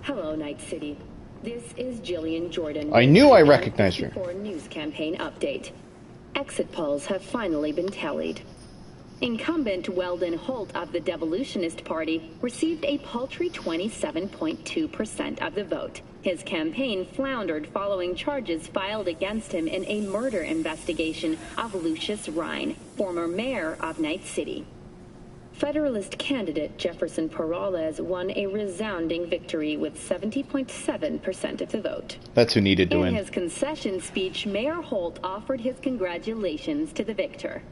Hello, Night City. This is Jillian Jordan. I knew I recognized her. For news campaign update. Exit polls have finally been tallied. Incumbent Weldon Holt of the Devolutionist Party received a paltry 27.2% of the vote. His campaign floundered following charges filed against him in a murder investigation of Lucius Rhine, former mayor of Night City. Federalist candidate Jefferson Peralez won a resounding victory with 70.7% of the vote. That's who needed to win. In his concession speech, Mayor Holt offered his congratulations to the victor.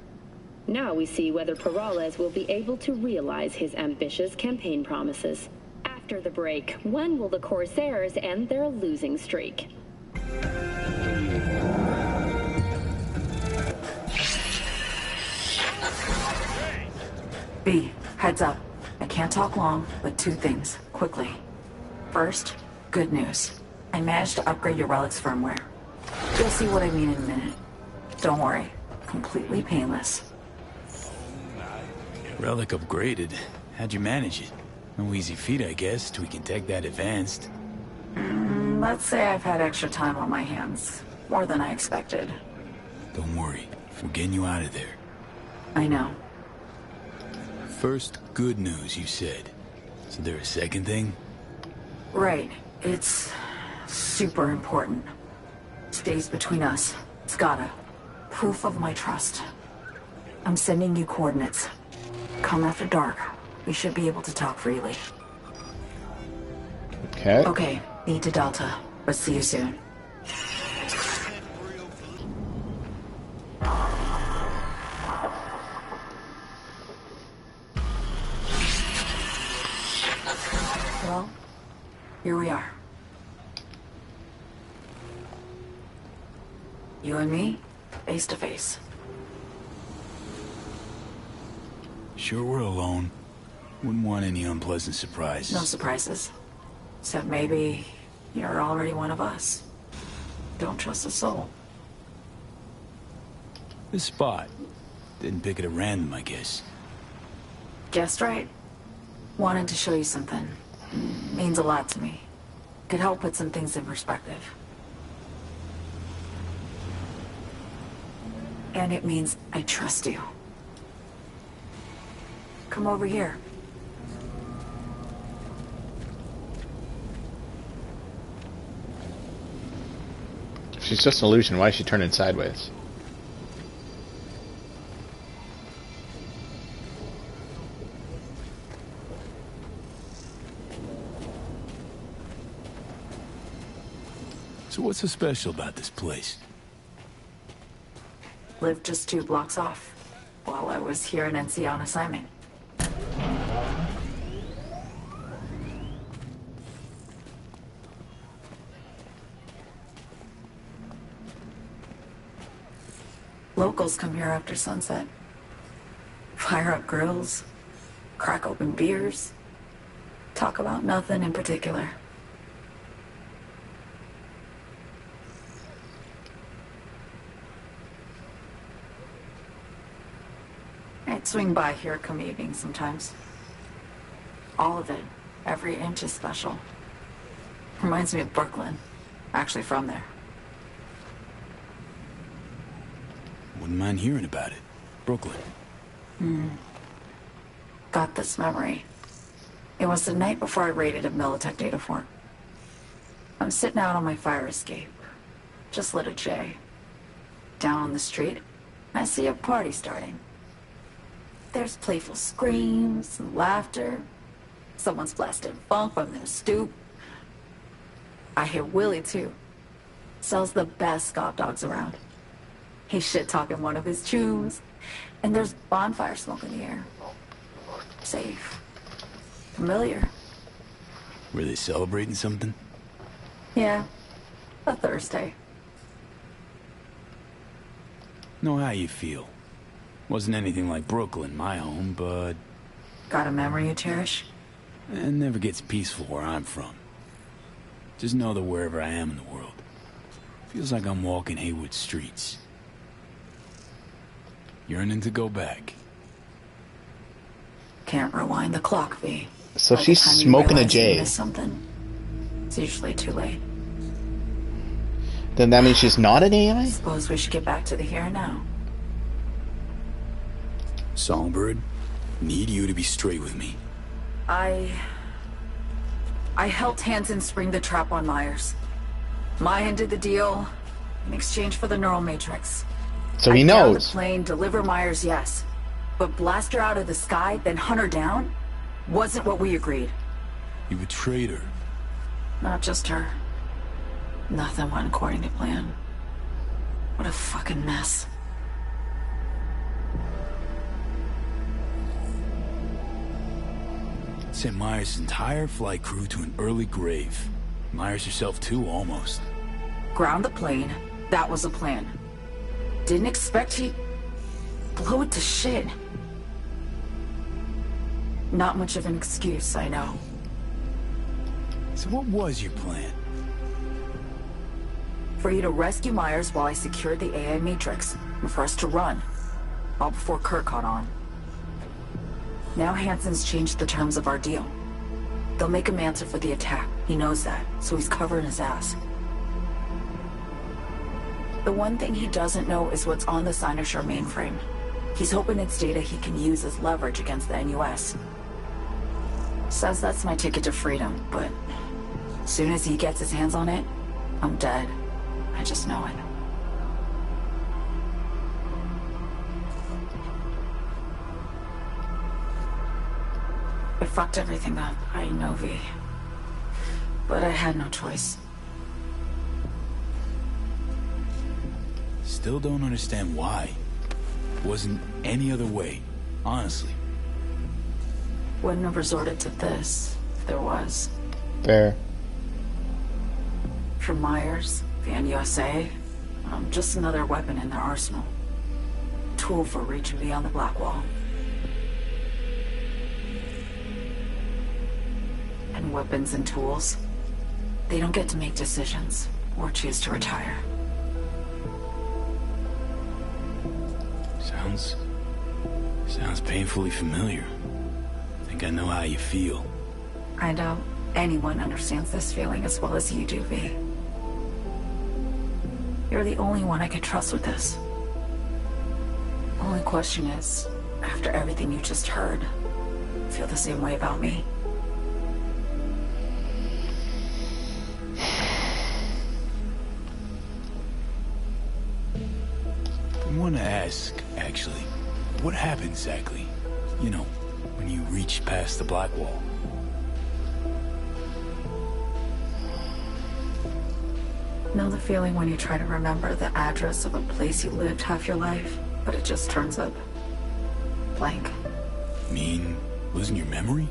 Now we see whether Peralez will be able to realize his ambitious campaign promises. After the break, when will the Corsairs end their losing streak? B, heads up. I can't talk long, but two things, quickly. First, good news. I managed to upgrade your relic's firmware. You'll see what I mean in a minute. Don't worry, completely painless. Relic upgraded. How'd you manage it? No easy feat, I guess, tweaking tech that advanced. Let's say I've had extra time on my hands. More than I expected. Don't worry, we're getting you out of there. I know. First, good news, you said. Is there a second thing? Right. It's super important. Stays between us. It's gotta. Proof of my trust. I'm sending you coordinates. Come after dark. We should be able to talk freely. Okay. Okay, need to Delta, but see you soon. Well, here we are. You and me, face to face. Sure we're alone. Wouldn't want any unpleasant surprises. No surprises. Except maybe you're already one of us. Don't trust a soul. This spot. Didn't pick it at random, I guess. Guessed right. Wanted to show you something. Means a lot to me. Could help put some things in perspective. And it means I trust you. Come over here. If she's just an illusion, why is she turning sideways? So what's so special about this place? Lived just 2 blocks off, while I was here in NC on assignment. Locals come here after sunset. Fire up grills, crack open beers, talk about nothing in particular. I'd swing by here come evening sometimes. All of it, every inch is special. Reminds me of Brooklyn, actually from there. Wouldn't mind hearing about it. Brooklyn. Got this memory. It was the night before I raided a Militech data fort. I'm sitting out on my fire escape. Just lit a J. Down on the street, I see a party starting. There's playful screams and laughter. Someone's blasting funk from their stoop. I hear Willie, too. Sells the best scout dogs around. He's shit-talking one of his chews. And there's bonfire smoke in the air. Safe. Familiar. Were they celebrating something? Yeah. A Thursday. Know how you feel. Wasn't anything like Brooklyn, my home, but... Got a memory you cherish? It never gets peaceful where I'm from. Just know that wherever I am in the world, feels like I'm walking Haywood streets. Yearning to go back. Can't rewind the clock, V. So By the she's time you smoking a realize you J. missed something, It's usually too late. Then that means she's not an AI? Suppose we should get back to the here and now. Songbird, need you to be straight with me. I helped Hansen spring the trap on Myers. Maya did the deal in exchange for the neural matrix. So he I downed knows. the plane, deliver Myers, yes. But blast her out of the sky, then hunt her down? Wasn't what we agreed. You betrayed her. Not just her. Nothing went according to plan. What a fucking mess. Sent Myers' entire flight crew to an early grave. Myers herself too, almost. Ground the plane. That was the plan. Didn't expect he'd blow it to shit. Not much of an excuse, I know. So what was your plan? For you to rescue Myers while I secured the AI Matrix, and for us to run, all before Kurt caught on. Now Hansen's changed the terms of our deal. They'll make him answer for the attack. He knows that, so he's covering his ass. The one thing he doesn't know is what's on the Cynosure mainframe. He's hoping it's data he can use as leverage against the NUS. Says that's my ticket to freedom, but as soon as he gets his hands on it, I'm dead. I just know it. I fucked everything up, I know, V. But I had no choice. Still don't understand why. Wasn't any other way, honestly. Wouldn't have resorted to this, if there was. Fair. For Myers, the NUSA, I'm just another weapon in their arsenal. Tool for reaching beyond the Black Wall. And weapons and tools, they don't get to make decisions or choose to retire. Sounds painfully familiar. Think I know how you feel. I doubt anyone understands this feeling as well as you do, V. You're the only one I can trust with this. Only question is, after everything you just heard, feel the same way about me? I want to ask, actually, what happened exactly? You know, when you reached past the Black Wall. Know the feeling when you try to remember the address of a place you lived half your life, but it just turns up blank? Mean losing your memory?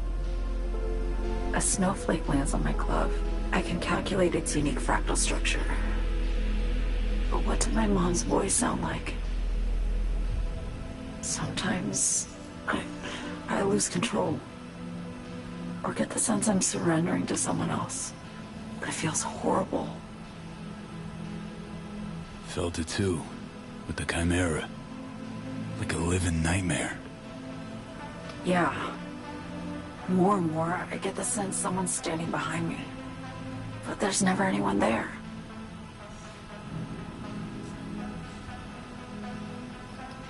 A snowflake lands on my glove. I can calculate its unique fractal structure. But what did my mom's voice sound like? Sometimes I lose control. Or get the sense I'm surrendering to someone else. But it feels horrible. Felt it too, with the Chimera. Like a living nightmare. Yeah. More and more, I get the sense someone's standing behind me. But there's never anyone there.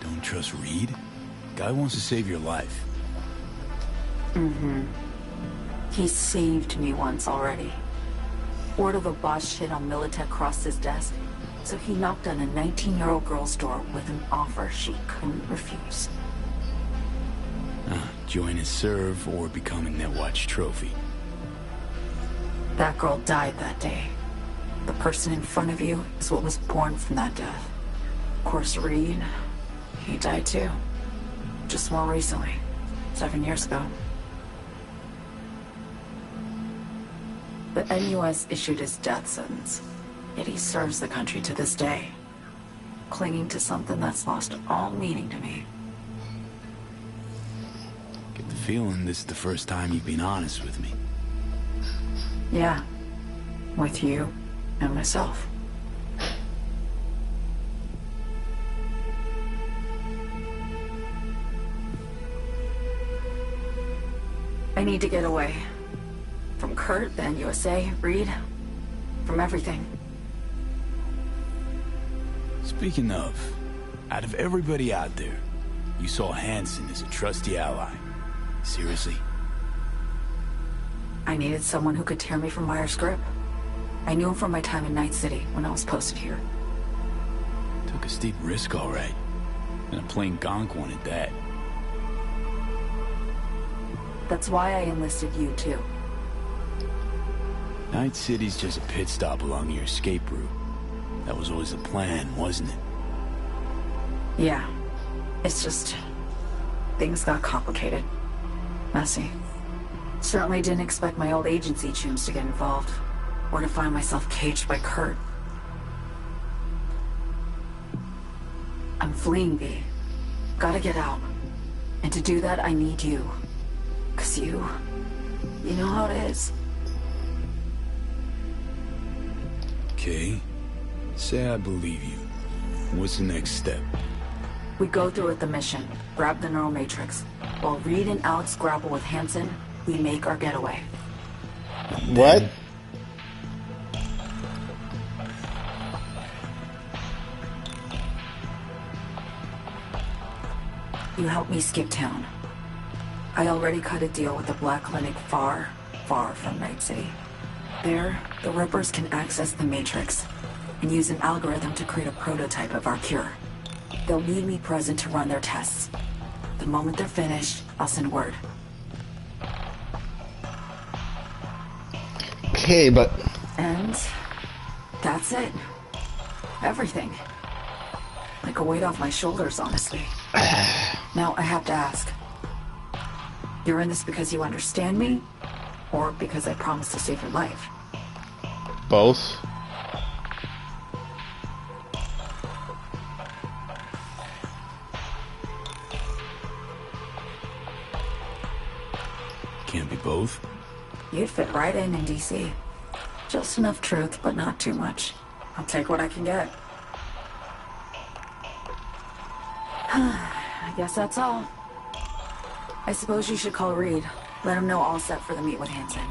Don't trust Reed? Guy wants to save your life. Mm-hmm. He saved me once already. Word of a boss shit on Militech crossed his desk, so he knocked on a 19-year-old girl's door with an offer she couldn't refuse. Join his serve or become a Netwatch trophy. That girl died that day. The person in front of you is what was born from that death. Of course, Reed, he died too. Just more recently, 7 years ago. The NUS issued his death sentence, yet he serves the country to this day, clinging to something that's lost all meaning to me. Get the feeling this is the first time you've been honest with me. Yeah, with you and myself. I need to get away. From Kurt, then USA, Reed. From everything. Speaking of, out of everybody out there, you saw Hansen as a trusty ally. Seriously? I needed someone who could tear me from Myers' grip. I knew him from my time in Night City when I was posted here. Took a steep risk, all right. And a plain gonk one at that. That's why I enlisted you, too. Night City's just a pit stop along your escape route. That was always the plan, wasn't it? Yeah. It's just... things got complicated. Messy. Certainly didn't expect my old agency chums to get involved. Or to find myself caged by Kurt. I'm fleeing, V. Gotta get out. And to do that, I need you. 'Cause you know how it is. Okay. Say I believe you. What's the next step? We go through with the mission, grab the neural matrix. While Reed and Alex grapple with Hansen, we make our getaway. What? You help me skip town. I already cut a deal with the Black Clinic far, far from Night City. There, the Rippers can access the Matrix and use an algorithm to create a prototype of our cure. They'll need me present to run their tests. The moment they're finished, I'll send word. Okay, but... And that's it. Everything. Like a weight off my shoulders, honestly. Now I have to ask. You're in this because you understand me? Or because I promised to save your life? Both. Can't be both. You'd fit right in DC. Just enough truth, but not too much. I'll take what I can get. I guess that's all. I suppose you should call Reed. Let him know all set for the meet with Hansen.